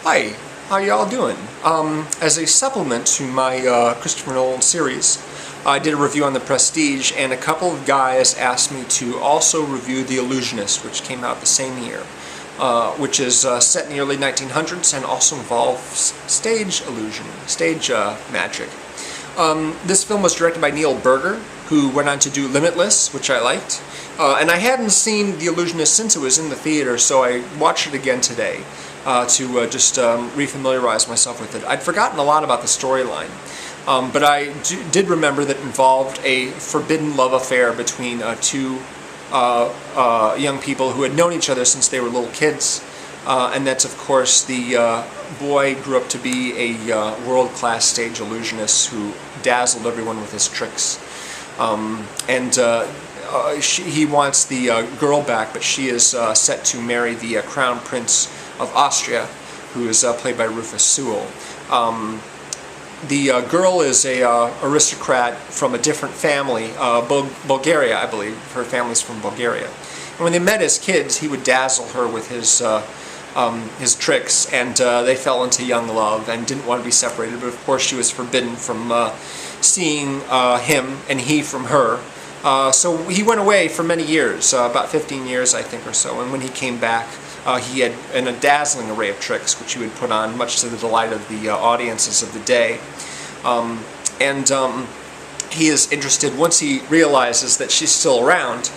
Hi, how y'all doing? As a supplement to my Christopher Nolan series, I did a review on The Prestige, and a couple of guys asked me to also review The Illusionist, which came out the same year, which is set in the early 1900s and also involves stage illusion, stage magic. This film was directed by Neil Berger, who went on to do Limitless, which I liked. And I hadn't seen The Illusionist since it was in the theater, so I watched it again today to just refamiliarize myself with it. I'd forgotten a lot about the storyline, but I did remember that it involved a forbidden love affair between two young people who had known each other since they were little kids. And that's, of course, the boy grew up to be a world-class stage illusionist who dazzled everyone with his tricks. He wants the girl back, but she is set to marry the Crown Prince of Austria, who is played by Rufus Sewell. The girl is a aristocrat from a different family, Bulgaria, I believe. Her family's from Bulgaria. And when they met as kids, he would dazzle her with his tricks, and they fell into young love and didn't want to be separated. But of course, she was forbidden from seeing him, and he from her. So he went away for many years, about 15 years, I think, or so. And when he came back, he had a dazzling array of tricks, which he would put on, much to the delight of the audiences of the day. He is interested, once he realizes that she's still around,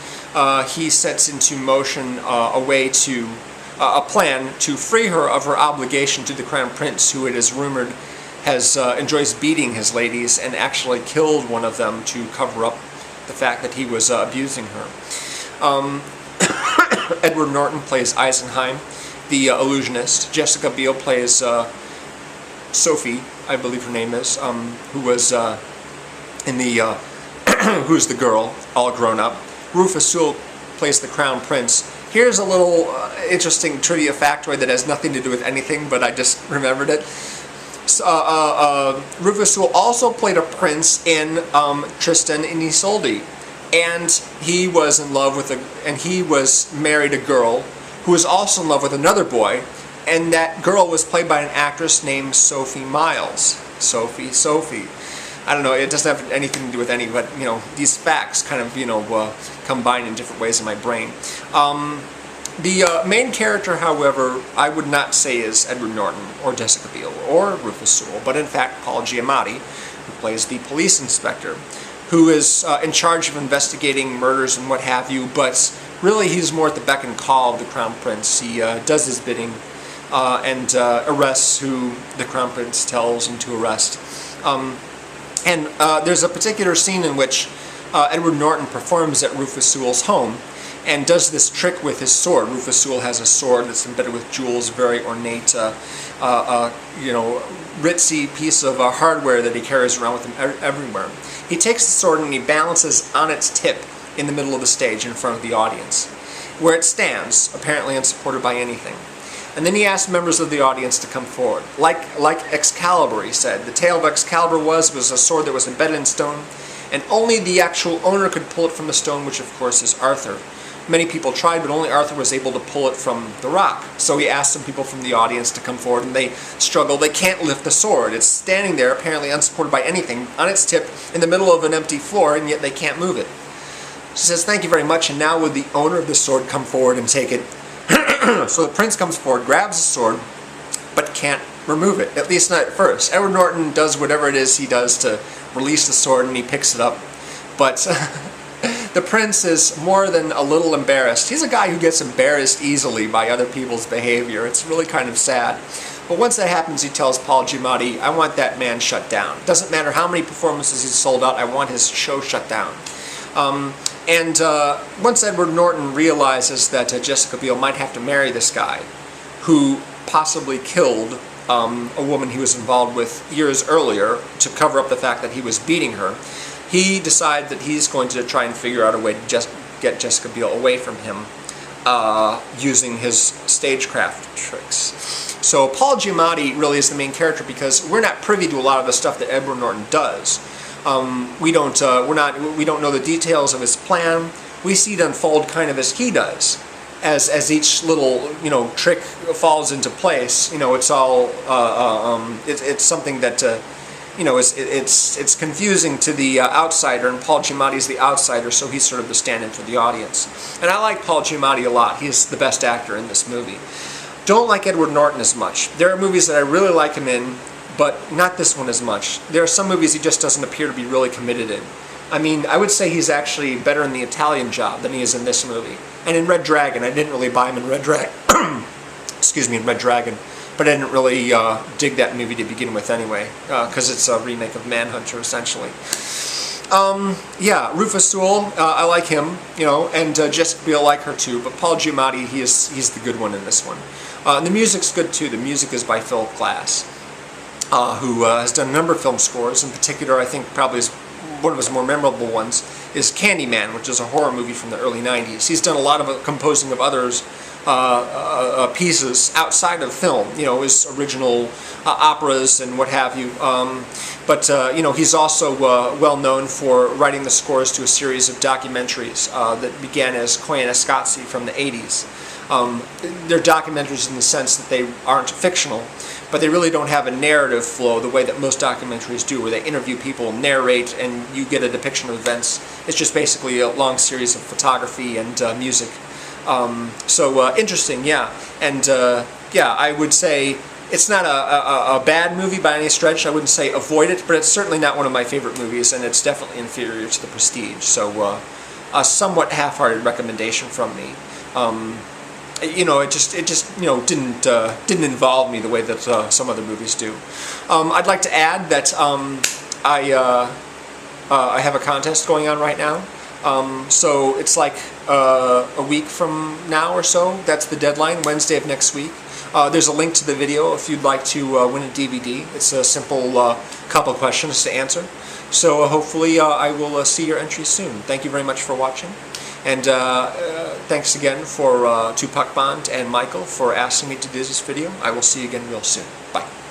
he sets into motion a plan to free her of her obligation to the Crown Prince, who it is rumored enjoys beating his ladies and actually killed one of them to cover up the fact that he was abusing her. Edward Norton plays Eisenheim, the illusionist. Jessica Biel plays Sophie, I believe her name is, who was who's the girl, all grown up. Rufus Sewell plays the Crown Prince. Here's a little interesting trivia factoid that has nothing to do with anything, but I just remembered it. Rufus Sewell also played a prince in Tristan and Isolde, and he was in love with he was married a girl who was also in love with another boy, and that girl was played by an actress named Sophie Miles. Sophie. I don't know, it doesn't have anything to do with any, but, you know, these facts kind of, you know, combine in different ways in my brain. The main character, however, I would not say is Edward Norton or Jessica Biel or Rufus Sewell, but in fact Paul Giamatti, who plays the police inspector, who is in charge of investigating murders and what have you, but really he's more at the beck and call of the Crown Prince. He does his bidding and arrests who the Crown Prince tells him to arrest. There's a particular scene in which Edward Norton performs at Rufus Sewell's home and does this trick with his sword. Rufus Sewell has a sword that's embedded with jewels, very ornate, you know, ritzy piece of hardware that he carries around with him everywhere. He takes the sword and he balances on its tip in the middle of the stage in front of the audience, where it stands, apparently unsupported by anything. And then he asked members of the audience to come forward. Like Excalibur, he said. The tale of Excalibur was a sword that was embedded in stone, and only the actual owner could pull it from the stone, which of course is Arthur. Many people tried, but only Arthur was able to pull it from the rock. So he asked some people from the audience to come forward, and they struggle. They can't lift the sword. It's standing there, apparently unsupported by anything, on its tip, in the middle of an empty floor, and yet they can't move it. She says, "Thank you very much, and now would the owner of the sword come forward and take it?" So the prince comes forward, grabs the sword, but can't remove it, at least not at first. Edward Norton does whatever it is he does to release the sword, and he picks it up. But the prince is more than a little embarrassed. He's a guy who gets embarrassed easily by other people's behavior. It's really kind of sad. But once that happens, he tells Paul Giamatti, "I want that man shut down. It doesn't matter how many performances he's sold out, I want his show shut down." Once Edward Norton realizes that Jessica Biel might have to marry this guy, who possibly killed a woman he was involved with years earlier to cover up the fact that he was beating her, he decides that he's going to try and figure out a way to get Jessica Biel away from him using his stagecraft tricks. So Paul Giamatti really is the main character because we're not privy to a lot of the stuff that Edward Norton does. We don't know the details of his plan. We see it unfold kind of as he does. as each little trick falls into place, it's all it's something that it's confusing to the outsider, and Paul Giamatti's the outsider, so he's sort of the stand-in for the audience. And I like Paul Giamatti a lot. He's the best actor in this movie. Don't like Edward Norton as much. There are movies that I really like him in, but not this one as much. There are some movies he just doesn't appear to be really committed in. I mean, I would say he's actually better in The Italian Job than he is in this movie. And in Red Dragon, I didn't really buy him in Red Dragon. Excuse me, in Red Dragon. But I didn't really dig that movie to begin with anyway, because it's a remake of Manhunter, essentially. Yeah, Rufus Sewell, I like him, and Jessica Biel, I like her too, but Paul Giamatti, he's the good one in this one. And the music's good too. The music is by Philip Glass, who has done a number of film scores. In particular, I think probably one of his more memorable ones is Candyman, which is a horror movie from the early 90s. He's done a lot of composing of others pieces outside of film, his original operas and what have you. But he's also well known for writing the scores to a series of documentaries that began as Koyaanisqatsi from the 80s. They're documentaries in the sense that they aren't fictional, but they really don't have a narrative flow the way that most documentaries do, where they interview people, narrate, and you get a depiction of events. It's just basically a long series of photography and music. So interesting, yeah. And yeah, I would say it's not a bad movie by any stretch. I wouldn't say avoid it, but it's certainly not one of my favorite movies, and it's definitely inferior to The Prestige. So a somewhat half-hearted recommendation from me. It just didn't involve me the way that some other movies do. I'd like to add that I have a contest going on right now. So it's like a week from now or so. That's the deadline, Wednesday of next week. There's a link to the video if you'd like to win a DVD. It's a simple couple questions to answer. So hopefully I will see your entry soon. Thank you very much for watching. And thanks again to Puck Bond and Michael for asking me to do this video. I will see you again real soon. Bye.